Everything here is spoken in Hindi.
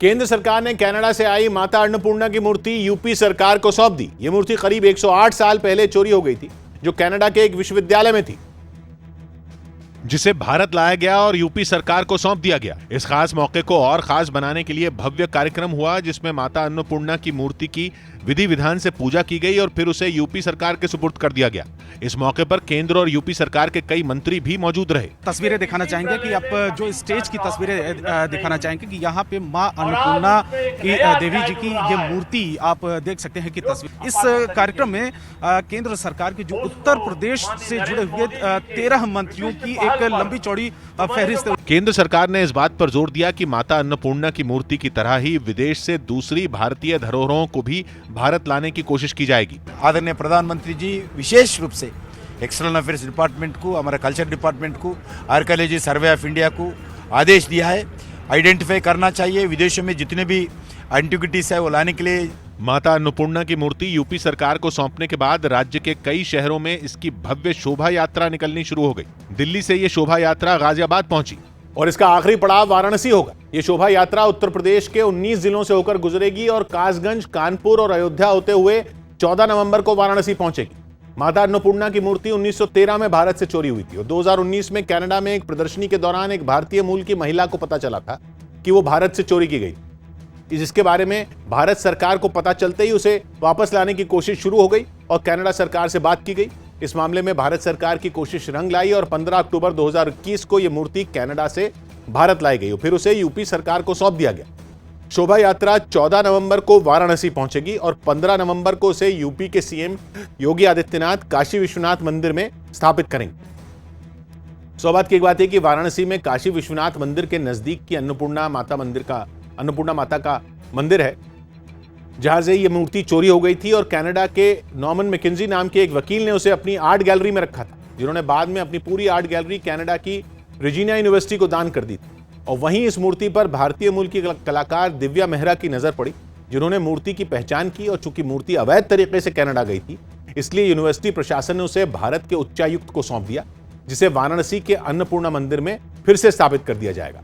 केंद्र सरकार ने कनाडा से आई माता अन्नपूर्णा की मूर्ति यूपी सरकार को सौंप दी। यह मूर्ति करीब 108 साल पहले चोरी हो गई थी, जो कनाडा के एक विश्वविद्यालय में थी, जिसे भारत लाया गया और यूपी सरकार को सौंप दिया गया। इस खास मौके को और खास बनाने के लिए भव्य कार्यक्रम हुआ, जिसमें माता अन्नपूर्णा की मूर्ति की विधि विधान से पूजा की गई और फिर उसे यूपी सरकार के सुपुर्द कर दिया गया। इस मौके पर केंद्र और यूपी सरकार के कई मंत्री भी मौजूद रहे। तस्वीरें दिखाना चाहेंगे कि आप जो स्टेज की तस्वीरें दिखाना चाहेंगे कि यहाँ पे माँ अन्नपूर्णा की देवी जी की ये मूर्ति आप देख सकते हैं कि तस्वीर। इस कार्यक्रम में केंद्र सरकार के जो उत्तर प्रदेश से जुड़े हुए 13 मंत्रियों की एक लंबी चौड़ी फहरिस्त। केंद्र सरकार ने इस बात पर जोर दिया कि माता अन्नपूर्णा की मूर्ति की तरह ही विदेश से दूसरी भारतीय धरोहरों को भी भारत लाने की कोशिश की जाएगी। आदरणीय प्रधानमंत्री जी विशेष रूप से एक्सटर्नल अफेयर्स डिपार्टमेंट को, हमारा कल्चर डिपार्टमेंट को, आर्कियोलॉजी सर्वे ऑफ इंडिया को आदेश दिया है, आइडेंटिफाई करना चाहिए विदेशों में जितने भी एंटिक्विटीज है वो लाने के लिए। माता अन्नपूर्णा की मूर्ति यूपी सरकार को सौंपने के बाद राज्य के कई शहरों में इसकी भव्य शोभा यात्रा निकलनी शुरू हो गई। दिल्ली से ये शोभा यात्रा गाजियाबाद पहुंची और इसका आखिरी पड़ाव वाराणसी होगा। ये शोभा यात्रा उत्तर प्रदेश के 19 जिलों से होकर गुजरेगी और कासगंज, कानपुर और अयोध्या होते हुए 14 नवंबर को वाराणसी पहुंचेगी। माता अन्नपूर्णा की मूर्ति 1913 में भारत से चोरी हुई थी और 2019 में कनाडा में एक प्रदर्शनी के दौरान एक भारतीय मूल की महिला को पता चला था कि वो भारत से चोरी की गई, जिसके बारे में भारत सरकार को पता चलते ही उसे वापस लाने की कोशिश शुरू हो गई और कनाडा सरकार से बात की गई। इस मामले में भारत सरकार की कोशिश रंग लाई और 15 अक्टूबर 2021 को यह मूर्ति कनाडा से भारत लाई गई और फिर उसे यूपी सरकार को सौंप दिया गया। शोभा यात्रा 14 नवंबर को वाराणसी पहुंचेगी और 15 नवंबर को उसे यूपी के सीएम योगी आदित्यनाथ काशी विश्वनाथ मंदिर में स्थापित करेंगे। सौभाग्य की एक बात है कि वाराणसी में काशी विश्वनाथ मंदिर के नजदीक की अन्नपूर्णा माता का मंदिर है, जहां से यह मूर्ति चोरी हो गई थी और कनाडा के नॉर्मन मैकेंजी नाम के एक वकील ने उसे अपनी आर्ट गैलरी में रखा था, जिन्होंने बाद में अपनी पूरी आर्ट गैलरी कनाडा की रेजिना यूनिवर्सिटी को दान कर दी थी। और वहीं इस मूर्ति पर भारतीय मूल की कलाकार दिव्या मेहरा की नजर पड़ी, जिन्होंने मूर्ति की पहचान की और चूंकि मूर्ति अवैध तरीके से कनाडा गई थी, इसलिए यूनिवर्सिटी प्रशासन ने उसे भारत के उच्चायुक्त को सौंप दिया, जिसे वाराणसी के अन्नपूर्णा मंदिर में फिर से स्थापित कर दिया जाएगा।